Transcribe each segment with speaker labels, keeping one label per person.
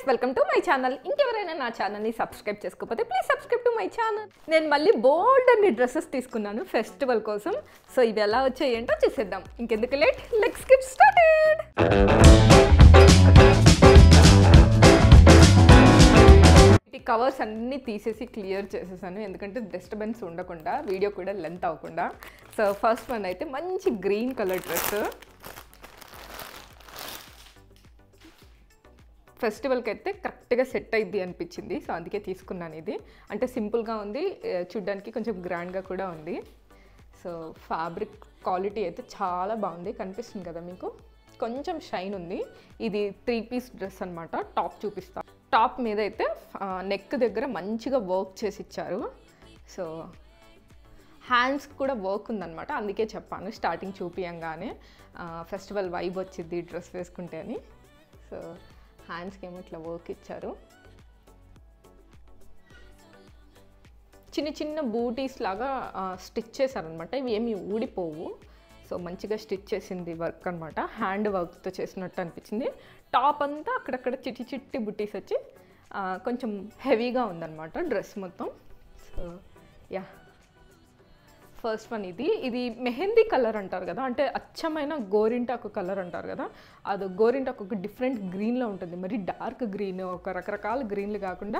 Speaker 1: Welcome to my channel. ఇంకెవరైనా నా ఛానల్ని సబ్స్క్రైబ్ చేసుకోకపోతే please subscribe to my channel. నేను మళ్ళీ బోల్డ్ అన్ని డ్రెస్సెస్ తీసుకున్నాను ఫెస్టివల్ కోసం. సో ఇవి ఎలా వచ్చాయి ఏంటో చూసేద్దాం. ఇంకెందుకు లేట్, లెట్స్ గెట్ స్టార్టెడ్. ఈ కవర్స్ అన్నీ తీసేసి క్లియర్ చేసేసాను, ఎందుకంటే డిస్టర్బెన్స్ ఉండకుండా, వీడియో కూడా లెంత్ అవ్వకుండా. సో ఫస్ట్ వన్ అయితే మంచి గ్రీన్ కలర్ డ్రెస్. ఫెస్టివల్కి అయితే కరెక్ట్గా సెట్ అయ్యిద్ది అనిపించింది, సో అందుకే తీసుకున్నాను. ఇది అంటే సింపుల్గా ఉంది, చూడ్డానికి కొంచెం గ్రాండ్గా కూడా ఉంది. సో ఫ్యాబ్రిక్ క్వాలిటీ అయితే చాలా బాగుంది, కనిపిస్తుంది కదా మీకు, కొంచెం షైన్ ఉంది. ఇది 3 పీస్ డ్రెస్ అనమాట. టాప్ చూపిస్తా. టాప్ మీద అయితే నెక్ దగ్గర మంచిగా వర్క్ చేసి ఇచ్చారు. సో హ్యాండ్స్ కూడా వర్క్ ఉందన్నమాట, అందుకే చెప్పాను స్టార్టింగ్ చూపియంగానే ఫెస్టివల్ వైబ్ వచ్చింది డ్రెస్ వేసుకుంటే అని. సో హ్యాండ్స్కి ఏమో ఇట్లా వర్క్ ఇచ్చారు, చిన్న చిన్న బూటీస్ లాగా స్టిచ్ చేశారనమాట. ఇవి ఏమి ఊడిపోవు, సో మంచిగా స్టిచ్ చేసింది వర్క్ అనమాట. హ్యాండ్ వర్క్తో చేసినట్టు అనిపించింది. టాప్ అంతా అక్కడక్కడ చిట్టి చిట్టి బుటీస్ వచ్చి కొంచెం హెవీగా ఉందన్నమాట డ్రెస్ మొత్తం. సో యా, ఫస్ట్ వన్ ఇది మెహందీ కలర్ అంటారు కదా, అంటే అచ్చమైన గోరింటాకు కలర్ అంటారు కదా, అది గోరింటాకు ఒక డిఫరెంట్ గ్రీన్లో ఉంటుంది. మరి డార్క్ గ్రీన్, ఒక రకరకాల గ్రీన్లు కాకుండా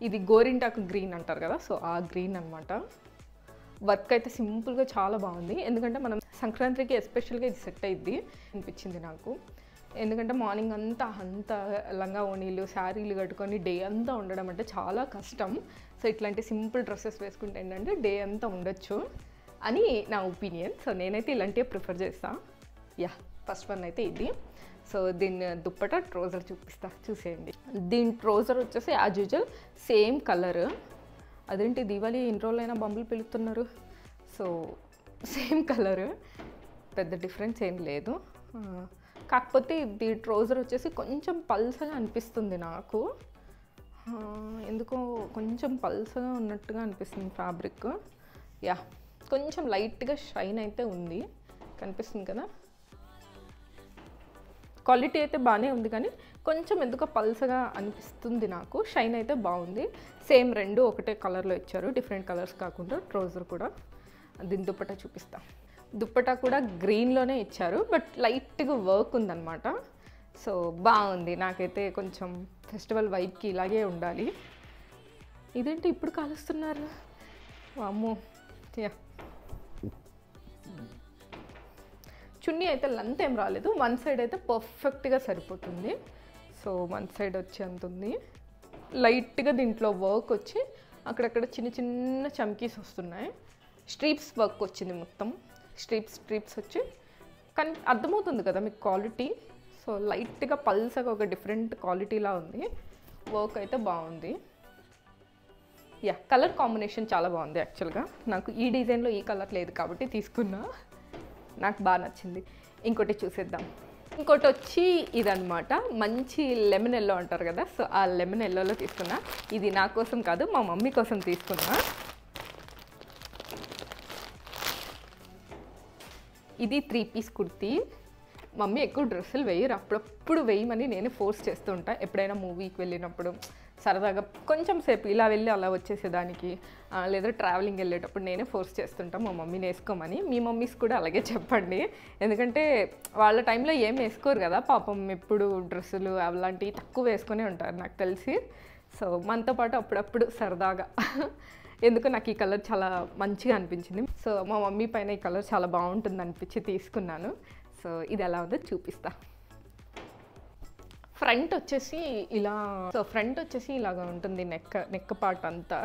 Speaker 1: ఇది గోరింటాకు గ్రీన్ అంటారు కదా, సో ఆ గ్రీన్ అనమాట. వర్క్ అయితే సింపుల్గా చాలా బాగుంది, ఎందుకంటే మనం సంక్రాంతికి ఎస్పెషల్గా ఇది సెట్ అయ్యిద్ది అనిపించింది నాకు. ఎందుకంటే మార్నింగ్ అంతా లంగా ఓణీలు శారీలు కట్టుకొని డే అంతా ఉండడం అంటే చాలా కష్టం. సో ఇట్లాంటి సింపుల్ డ్రెస్సెస్ వేసుకుంటే ఏంటంటే డే అంతా ఉండొచ్చు అని నా ఒపీనియన్. సో నేనైతే ఇలాంటివి ప్రిఫర్ చేస్తాను. యా, ఫస్ట్ వన్ అయితే ఇది. సో దీని దుప్పట ట్రౌజర్ చూసేయండి. దీని ట్రౌజర్ వచ్చేసి యాజ్ యూజువల్ సేమ్ కలర్. అదేంటి దీవాళి ఎన్ని రోజులైనా బంబులు పిలుస్తున్నారు. సో సేమ్ కలర్, పెద్ద డిఫరెన్స్ ఏం లేదు. కాకపోతే ఇది ట్రౌజర్ వచ్చేసి కొంచెం పల్సగా అనిపిస్తుంది నాకు, ఎందుకో కొంచెం పల్సగా ఉన్నట్టుగా అనిపిస్తుంది ఫ్యాబ్రిక్. యా, కొంచెం లైట్గా షైన్ అయితే ఉంది, కనిపిస్తుంది కదా. క్వాలిటీ అయితే బాగానే ఉంది, కానీ కొంచెం ఎందుకో పల్సగా అనిపిస్తుంది నాకు. షైన్ అయితే బాగుంది. సేమ్ రెండు ఒకటే కలర్లో ఇచ్చారు, డిఫరెంట్ కలర్స్ కాకుండా. ట్రౌజర్ కూడా, దీని దుప్పటా చూపిస్తా. దుప్పటా కూడా గ్రీన్లోనే ఇచ్చారు, బట్ లైట్గా వర్క్ ఉందన్నమాట. సో బాగుంది. నాకైతే కొంచెం ఫెస్టివల్ వైబ్కి ఇలాగే ఉండాలి. ఇదేంటి ఇప్పుడు కాలుస్తున్నారు, అమ్మో. యా, చున్నీ అయితే లెంత్ ఏం రాలేదు, వన్ సైడ్ అయితే పర్ఫెక్ట్గా సరిపోతుంది. సో వన్ సైడ్ వచ్చేంత ఉంది. లైట్గా దీంట్లో వర్క్ వచ్చి అక్కడక్కడ చిన్న చిన్న చమ్కీస్ వస్తున్నాయి. స్ట్రీప్స్ వర్క్ వచ్చింది మొత్తం, స్ట్రీప్స్ వచ్చి కానీ అర్థమవుతుంది కదా మీకు క్వాలిటీ. సో లైట్గా పల్సగా ఒక డిఫరెంట్ క్వాలిటీలా ఉంది. వర్క్ అయితే బాగుంది. యా, కలర్ కాంబినేషన్ చాలా బాగుంది. యాక్చువల్గా నాకు ఈ డిజైన్లో ఈ కలర్ లేదు కాబట్టి తీసుకున్నా, నాకు బాగా నచ్చింది. ఇంకోటి చూసేద్దాం. ఇంకోటి వచ్చి ఇదనమాట, మంచి లెమన్ ఎల్లో అంటారు కదా, సో ఆ లెమన్ ఎల్లోలో తీసుకున్నా. ఇది నా కోసం కాదు, మా మమ్మీ కోసం తీసుకున్నా. ఇది 3 పీస్ కుర్తీ. మమ్మీ ఎక్కువ డ్రెస్సులు వేయరు, అప్పుడప్పుడు వేయమని నేనే ఫోర్స్ చేస్తూ ఉంటా. ఎప్పుడైనా మూవీకి వెళ్ళినప్పుడు సరదాగా కొంచెం సేపు ఇలా వెళ్ళి అలా వచ్చేసేదానికి, లేదా ట్రావెలింగ్ వెళ్ళేటప్పుడు నేనే ఫోర్స్ చేస్తుంటాం మా మమ్మీని వేసుకోమని. మీ మమ్మీస్ కూడా అలాగే చెప్పండి, ఎందుకంటే వాళ్ళ టైంలో ఏం వేసుకోరు కదా పాపం, ఎప్పుడు డ్రెస్సులు అలాంటివి తక్కువ వేసుకునే ఉంటారు నాకు తెలిసి. సో మనతో పాటు అప్పుడప్పుడు సరదాగా ఎందుకు నాకు ఈ కలర్ చాలా మంచిగా అనిపించింది. సో మా మమ్మీ పైన ఈ కలర్ చాలా బాగుంటుంది అనిపించి తీసుకున్నాను. సో ఇది ఎలా ఉందో చూపిస్తా. ఫ్రంట్ వచ్చేసి ఇలాగా ఉంటుంది. నెక్ పార్ట్ అంతా,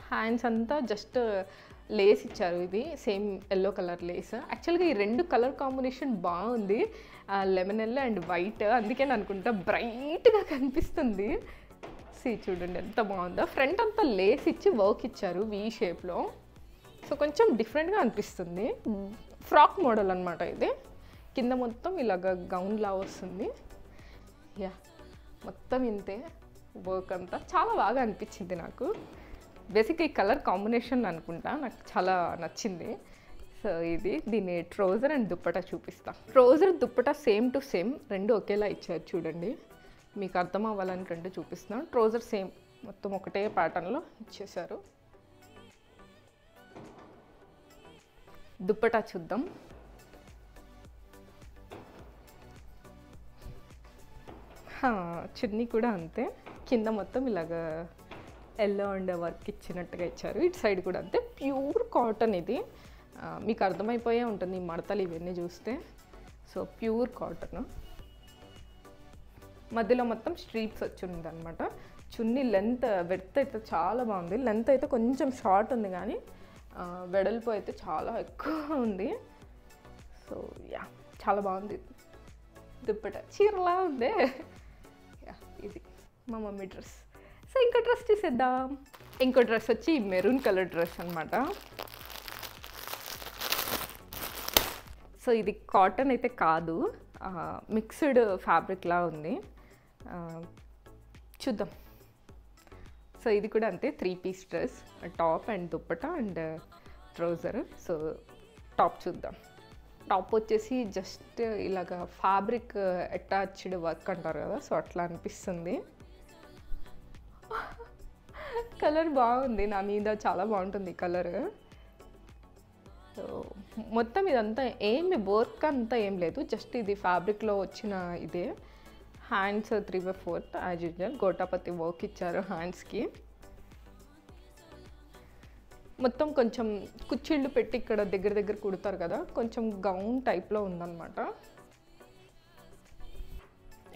Speaker 1: హ్యాండ్స్ అంతా జస్ట్ లేస్ ఇచ్చారు. ఇది సేమ్ ఎల్లో కలర్ లేస్. యాక్చువల్గా ఈ రెండు కలర్ కాంబినేషన్ బాగుంది, లెమన్ ఎల్లో అండ్ వైట్. అందుకే అనుకుంటా బ్రైట్గా కనిపిస్తుంది. చూడండి ఎంత బాగుందో. ఫ్రంట్ అంతా లేస్ ఇచ్చి వర్క్ ఇచ్చారు వీ షేప్లో. సో కొంచెం డిఫరెంట్గా అనిపిస్తుంది. ఫ్రాక్ మోడల్ అనమాట ఇది. కింద మొత్తం ఇలాగ గౌన్లా వస్తుంది. యా, మొత్తం ఇంతే వర్క్ అంతా. చాలా బాగా అనిపించింది నాకు. బేసిక్గా ఈ కలర్ కాంబినేషన్ అనుకుంటా నాకు చాలా నచ్చింది. సో దీని ట్రౌజర్ అండ్ దుప్పటా చూపిస్తా. Trouser dupatta same to same రెండు ఒకేలా ఇచ్చారు చూడండి. మీకు అర్థం అవ్వాలని రెండు చూపిస్తున్నాను. ట్రౌజర్ సేమ్ మొత్తం ఒకటే ప్యాటర్న్లో ఇచ్చేసారు. దుప్పటా చూద్దాం. చున్నీ కూడా అంతే, కింద మొత్తం ఇలాగ ఎల్లో అండ్ వర్క్ ఇచ్చినట్టుగా ఇచ్చారు. ఇటు సైడ్ కూడా అంతే, ప్యూర్ కాటన్ ఇది. మీకు అర్థమైపోయే ఉంటుంది ఈ మడతలు ఇవన్నీ చూస్తే. సో ప్యూర్ కాటన్, మధ్యలో మొత్తం స్ట్రీప్స్ వచ్చి ఉంది అనమాట. చున్నీ లెంత్ వెడత్ అయితే చాలా బాగుంది. లెంత్ అయితే కొంచెం షార్ట్ ఉంది కానీ వెడల్పు అయితే చాలా ఎక్కువ ఉంది. సో యా, చాలా బాగుంది. దుప్పట చీరలా ఉంది. యా, ఇది మా మమ్మీ డ్రెస్. సో ఇంకో డ్రెస్ చూసేద్దాం. ఇంకో డ్రెస్ వచ్చి మెరూన్ కలర్ డ్రెస్ అనమాట. సో ఇది కాటన్ అయితే కాదు, మిక్స్డ్ ఫ్యాబ్రిక్లా ఉంది. చూద్దాం. సో ఇది కూడా అంతే, 3 piece dress, top and dupatta and trouser. So top చూద్దాం. టాప్ వచ్చేసి జస్ట్ ఇలాగ ఫ్యాబ్రిక్ అటాచ్డ్ వర్క్ అంటారు కదా, సో అట్లా అనిపిస్తుంది. కలర్ బాగుంది, నా మీద చాలా బాగుంటుంది కలర్. సో మొత్తం ఇదంతా ఏమి వర్క్ అంతా ఏం లేదు, జస్ట్ ఇది ఫ్యాబ్రిక్లో వచ్చిన ఇదే. Hands 3/4 as usual gota patti work ఇచ్చారు హ్యాండ్స్కి. మొత్తం కొంచెం కుచ్చిళ్ళు పెట్టి ఇక్కడ దగ్గర దగ్గర కుడతారు కదా, కొంచెం గౌన్ టైప్లో ఉందన్నమాట.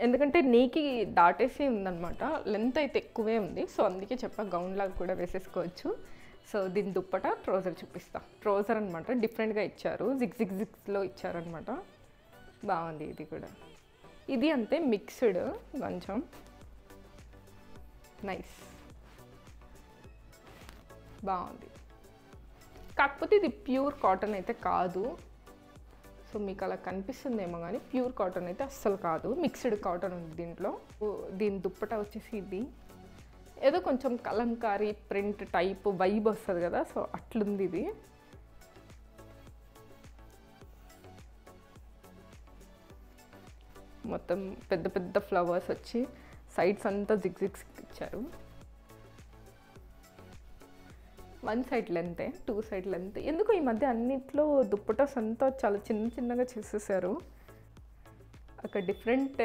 Speaker 1: ఎందుకంటే నీకి దాటేసి ఉందన్నమాట, లెంత్ అయితే ఎక్కువే ఉంది. సో అందుకే చెప్పా గౌన్ లాగా కూడా వేసేసుకోవచ్చు. సో దీని దుప్పట ట్రౌజర్ చూపిస్తా. ట్రౌజర్ అనమాట డిఫరెంట్గా ఇచ్చారు, జిగ్స్లో ఇచ్చారనమాట. బాగుంది ఇది కూడా. ఇది అంతే మిక్స్డ్, కొంచెం నైస్, బాగుంది. కాకపోతే ఇది ప్యూర్ కాటన్ అయితే కాదు. సో మీకు అలా కనిపిస్తుందేమో కానీ ప్యూర్ కాటన్ అయితే అస్సలు కాదు, మిక్స్డ్ కాటన్ ఉంది దీంట్లో. దీని దుప్పట వచ్చేసి ఇది ఏదో కొంచెం కలంకారీ ప్రింట్ టైప్ వైబ్ వస్తుంది కదా, సో అట్లుంది ఇది. మొత్తం పెద్ద పెద్ద ఫ్లవర్స్ వచ్చి సైడ్స్ అంతా జిగ్జిగ్స్ ఇచ్చారు. 1 సైడ్ లెంతే, 2 సైడ్ లెంత్. ఎందుకు ఈ మధ్య అన్నిట్లో దుప్పటాస్ అంతా చాలా చిన్న చిన్నగా చేసేసారు. ఒక డిఫరెంట్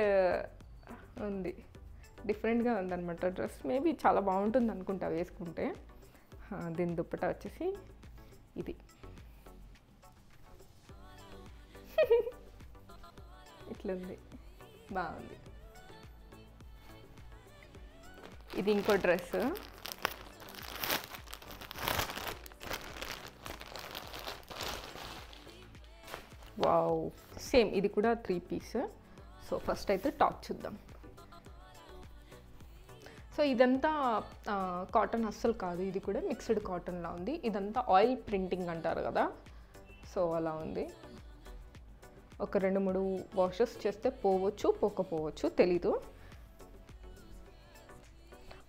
Speaker 1: ఉంది, డిఫరెంట్గా ఉందన్నమాట డ్రెస్. మేబీ చాలా బాగుంటుంది అనుకుంటా వేసుకుంటే. దీని దుప్పటా వచ్చేసి ఇది. ఇట్లుంది, బాగుంది. ఇది ఇంకో డ్రెస్. వావ్, సేమ్ ఇది కూడా 3 పీస్. సో ఫస్ట్ అయితే టాప్ చూద్దాం. సో ఇదంతా కాటన్ అస్సలు కాదు, ఇది కూడా మిక్స్డ్ కాటన్లా ఉంది. ఇదంతా ఆయిల్ ప్రింటింగ్ అంటారు కదా, సో అలా ఉంది. ఒక 2-3 వాషెస్ చేస్తే పోవచ్చు, పోకపోవచ్చు తెలీదు.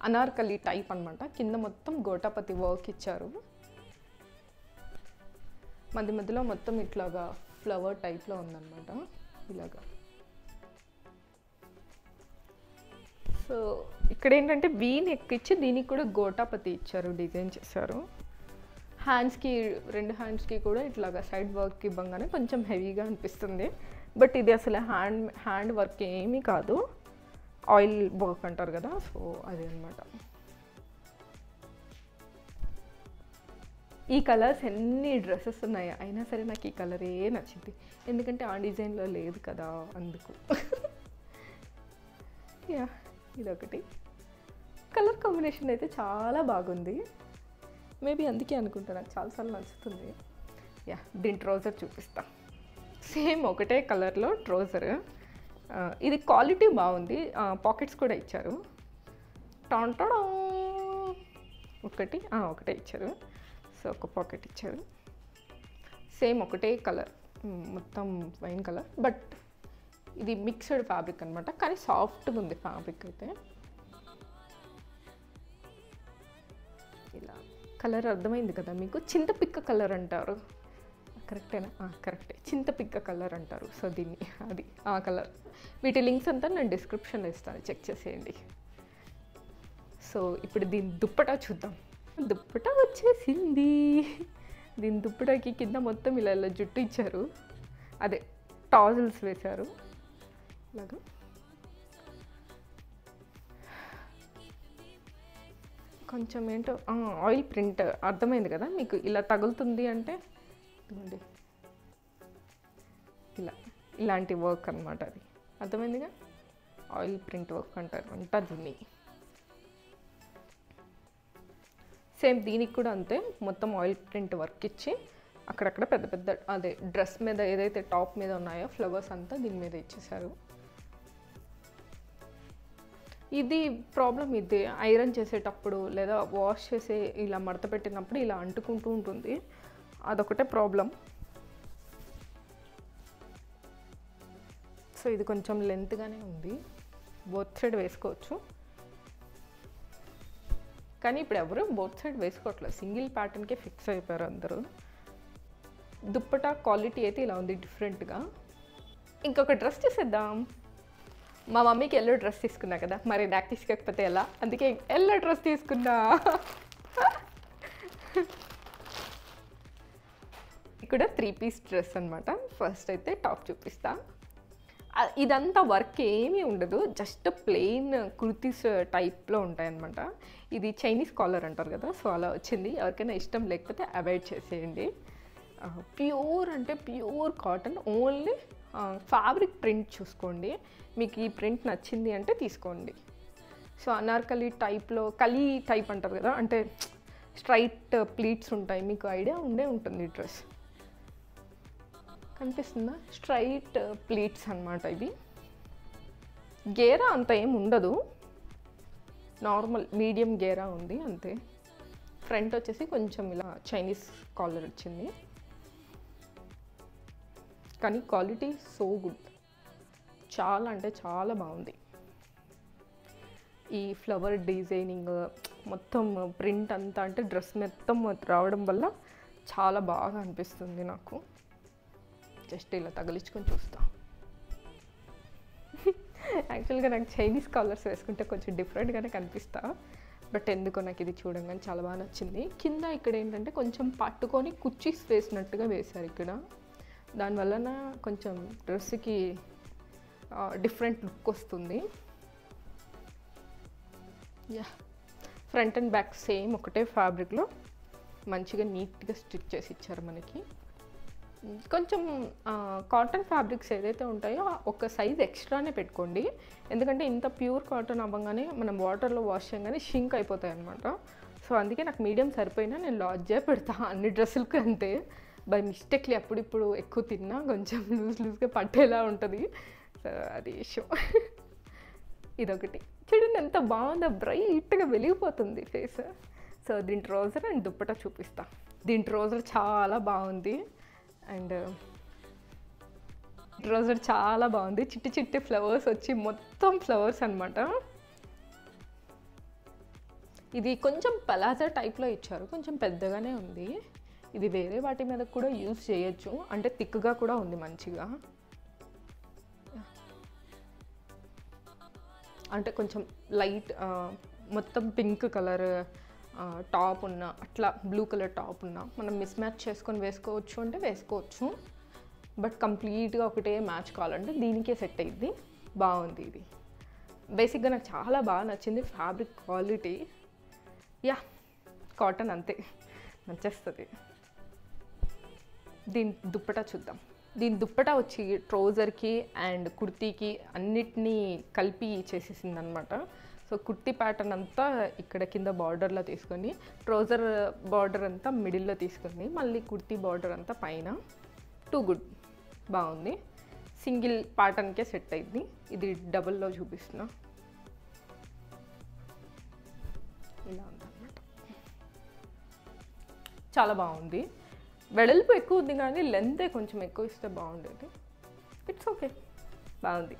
Speaker 1: అనార్కలి టైప్ అనమాట. కింద మొత్తం గోటాపతి వర్క్ ఇచ్చారు, మధ్య మధ్యలో మొత్తం ఇట్లాగా ఫ్లవర్ టైప్లో ఉందన్నమాట, ఇలాగా. సో ఇక్కడ ఏంటంటే వీ నెక్ ఇచ్చి దీనికి కూడా గోటాపతి ఇచ్చారు, డిజైన్ చేశారు. హ్యాండ్స్కి 2 హ్యాండ్స్కి కూడా ఇట్లాగా సైడ్ వర్క్ ఇవ్వగానే కొంచెం హెవీగా అనిపిస్తుంది. బట్ ఇది అసలు హ్యాండ్ వర్క్ ఏమీ కాదు, ఆయిల్ వర్క్ అంటారు కదా, సో అది అనమాట. ఈ కలర్స్ ఎన్ని డ్రెస్సెస్ ఉన్నాయి, అయినా సరే నాకు ఈ కలరే నచ్చింది. ఎందుకంటే ఆ డిజైన్లో లేదు కదా, అందుకు. యా, ఇదొకటి. కలర్ కాంబినేషన్ అయితే చాలా బాగుంది. మేబీ అందుకే అనుకుంటా నాకు చాలాసార్లు నచ్చుతుంది. యా, దీని ట్రౌజర్ చూపిస్తా. సేమ్ ఒకటే కలర్లో ట్రౌజర్. ఇది క్వాలిటీ బాగుంది, పాకెట్స్ కూడా ఇచ్చారు. టాంటాడా ఒకటే ఇచ్చారు. సో ఒక పాకెట్ ఇచ్చారు. సేమ్ ఒకటే కలర్, మొత్తం వైన్ కలర్. బట్ ఇది మిక్స్డ్ ఫ్యాబ్రిక్ అనమాట, కానీ సాఫ్ట్గా ఉంది ఫ్యాబ్రిక్ అయితే. ఇలా కలర్ అర్థమైంది కదా మీకు, చింతపిక్క కలర్ అంటారు కరెక్టేనా? కరెక్టే. చింతపిక్క కలర్ అంటారు. సో దీన్ని అది ఆ కలర్. వీటి లింక్స్ అంతా నేను డిస్క్రిప్షన్లో ఇస్తాను, చెక్ చేసేయండి. సో ఇప్పుడు దీని దుప్పటా చూద్దాం. దుప్పటా వచ్చేసింది. దీని దుప్పటాకి కింద మొత్తం ఇలా ఇలా జుట్టు ఇచ్చారు, అదే టాజిల్స్ వేశారు ఇలాగా. కొంచెం ఏంటో ఆయిల్ ప్రింట్ అర్థమైంది కదా మీకు, ఇలా తగులుతుంది అంటే ఇదిగోండి ఇలాంటి వర్క్ అనమాట. అది అర్థమైందిగా, ఆయిల్ ప్రింట్ వర్క్ అంటారు దీన్ని. సేమ్ దీనికి కూడా అంతే, మొత్తం ఆయిల్ ప్రింట్ వర్క్ ఇచ్చి అక్కడక్కడ పెద్ద పెద్ద అదే డ్రెస్ మీద ఏదైతే టాప్ మీద ఉన్నాయో ఫ్లవర్స్ అంతా దీని మీద ఇచ్చేసారు. ఇది ప్రాబ్లం, ఇది ఐరన్ చేసేటప్పుడు లేదా వాష్ చేసే ఇలా మడత పెట్టినప్పుడు ఇలా అంటుకుంటూ ఉంటుంది, అదొకటే ప్రాబ్లం. సో ఇది కొంచెం లెంత్గానే ఉంది, బోత్ సైడ్ వేసుకోవచ్చు. కానీ ఇప్పుడు ఎవరు బోత్ సైడ్ వేసుకోవట్లేదు, సింగిల్ ప్యాటర్న్కే ఫిక్స్ అయిపోయారు అందరూ. దుప్పటా క్వాలిటీ అయితే ఇలా ఉంది డిఫరెంట్గా. ఇంకొక డ్రెస్ చూసేద్దాం. మా మమ్మీకి ఎల్లో డ్రెస్ తీసుకున్నా కదా, మరి నాకు తీసుకోకపోతే ఎలా, అందుకే ఎల్లో డ్రెస్ తీసుకున్నా. ఇక్కడ 3 పీస్ డ్రెస్ అనమాట. ఫస్ట్ అయితే టాప్ చూపిస్తా. ఇదంతా వర్క్ ఏమీ ఉండదు, జస్ట్ ప్లెయిన్ కుర్తీస్ టైప్లో ఉంటాయన్నమాట. ఇది చైనీస్ కాలర్ అంటారు కదా, సో అలా వచ్చింది. ఎవరికైనా ఇష్టం లేకపోతే అవాయిడ్ చేసేయండి. ప్యూర్ అంటే pure cotton, only fabric print చూసుకోండి. మీకు ఈ ప్రింట్ నచ్చింది అంటే తీసుకోండి. సో అనార్కలి టైప్లో, కలీ టైప్ అంటారు కదా, అంటే స్ట్రైట్ ప్లీట్స్ ఉంటాయి, మీకు ఐడియా ఉండే ఉంటుంది. ఈ డ్రెస్ కనిపిస్తుందా, స్ట్రైట్ ప్లీట్స్ అనమాట. ఇది గేరా అంత ఏం ఉండదు, నార్మల్ మీడియం గేరా ఉంది అంతే. ఫ్రంట్ వచ్చేసి కొంచెం ఇలా చైనీస్ కాలర్ వచ్చింది, కానీ క్వాలిటీ సో గుడ్, చాలా అంటే చాలా బాగుంది. ఈ ఫ్లవర్ డిజైనింగ్ మొత్తం ప్రింట్ అంతా అంటే డ్రెస్ మొత్తం రావడం వల్ల చాలా బాగా అనిపిస్తుంది నాకు. జస్ట్ ఇలా తగిలించుకొని చూస్తా. యాక్చువల్గా నాకు చైనీస్ కలర్స్ వేసుకుంటే కొంచెం డిఫరెంట్గానే కనిపిస్తా, బట్ ఎందుకో నాకు ఇది చూడంగానే చాలా బాగా నచ్చింది. కింద ఇక్కడ ఏంటంటే కొంచెం పట్టుకొని కుర్చీస్ వేసినట్టుగా వేశారు ఇక్కడ, దానివలన కొంచెం డ్రెస్కి డిఫరెంట్ లుక్ వస్తుంది. Yeah, front and back same ఒకటే ఫ్యాబ్రిక్లో మంచిగా నీట్గా స్టిచ్ చేసి ఇచ్చారు మనకి. కొంచెం కాటన్ ఫ్యాబ్రిక్స్ ఏదైతే ఉంటాయో ఒక సైజ్ ఎక్స్ట్రానే పెట్టుకోండి, ఎందుకంటే ఇంత ప్యూర్ కాటన్ అవ్వగానే మనం వాటర్లో వాష్ చేయగానే షింక్ అయిపోతాయి అనమాట. సో అందుకే నాకు మీడియం సరిపోయినా నేను లార్జే పెడతా అన్ని డ్రెస్సులకి అంతే. బై మిస్టేక్లీ అప్పుడిప్పుడు ఎక్కువ తిన్నా కొంచెం లూజ్గా పట్టేలా ఉంటుంది, సో అది ఇష్యూ. ఇదొకటి చూడండి ఎంత బాగుందో, బ్రైట్గా వెలిగిపోతుంది ఫేస్. సో దీని ట్రౌజర్ అండ్ దుప్పటా చూపిస్తా. దీని ట్రౌజర్ చాలా బాగుంది, అండ్ ట్రౌజర్ చాలా బాగుంది. చిట్టి చిట్టి ఫ్లవర్స్ వచ్చి మొత్తం ఫ్లవర్స్ అనమాట. ఇది కొంచెం పలాజా టైప్లో ఇచ్చారు, కొంచెం పెద్దగానే ఉంది. ఇది వేరే వాటి మీద కూడా యూజ్ చేయొచ్చు, అంటే థిక్గా కూడా ఉంది మంచిగా. అంటే కొంచెం లైట్ మొత్తం పింక్ కలర్ టాప్ ఉన్న, అట్లా బ్లూ కలర్ టాప్ ఉన్న మనం మిస్ మ్యాచ్ చేసుకొని వేసుకోవచ్చు అంటే వేసుకోవచ్చు, బట్ కంప్లీట్గా ఒకటే మ్యాచ్ కావాలంటే దీనికే సెట్ అయ్యిద్ది. బాగుంది ఇది, బేసిక్గా నాకు చాలా బాగా నచ్చింది ఫ్యాబ్రిక్ క్వాలిటీ. యా, కాటన్ అంతే నచ్చేస్తుంది. దీని దుప్పటా చూద్దాం. దీని దుప్పటా వచ్చి ట్రౌజర్కి అండ్ కుర్తీకి అన్నిటినీ కలిపి చేసేసింది అనమాట. సో కుర్తీ ప్యాటర్న్ అంతా ఇక్కడ కింద బార్డర్లో తీసుకొని, ట్రౌజర్ బార్డర్ అంతా మిడిల్లో తీసుకొని, మళ్ళీ కుర్తీ బార్డర్ అంతా పైన. టూ గుడ్, బాగుంది. సింగిల్ ప్యాటర్న్కే సెట్ అయింది. ఇది డబుల్లో చూపిస్తున్నా, ఇలా ఉందన్నమాట. చాలా బాగుంది. వెడల్పు ఎక్కువ ఉంది కానీ లెంతే కొంచెం ఎక్కువ ఇస్తే బాగుండేది. ఇట్స్ ఓకే, బాగుంది.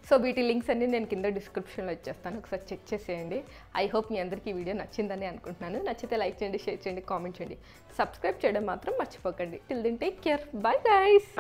Speaker 1: సో వీటి లింక్స్ అన్ని నేను కింద డిస్క్రిప్షన్లో ఇచ్చేస్తాను, ఒకసారి చెక్ చేసేయండి. ఐ హోప్ మీ అందరికీ ఈ వీడియో నచ్చిందని అనుకుంటున్నాను. నచ్చితే లైక్ చేయండి, షేర్ చేయండి, కామెంట్ చేయండి, సబ్స్క్రైబ్ చేయడం మాత్రం మర్చిపోకండి. Till then take care, bye guys.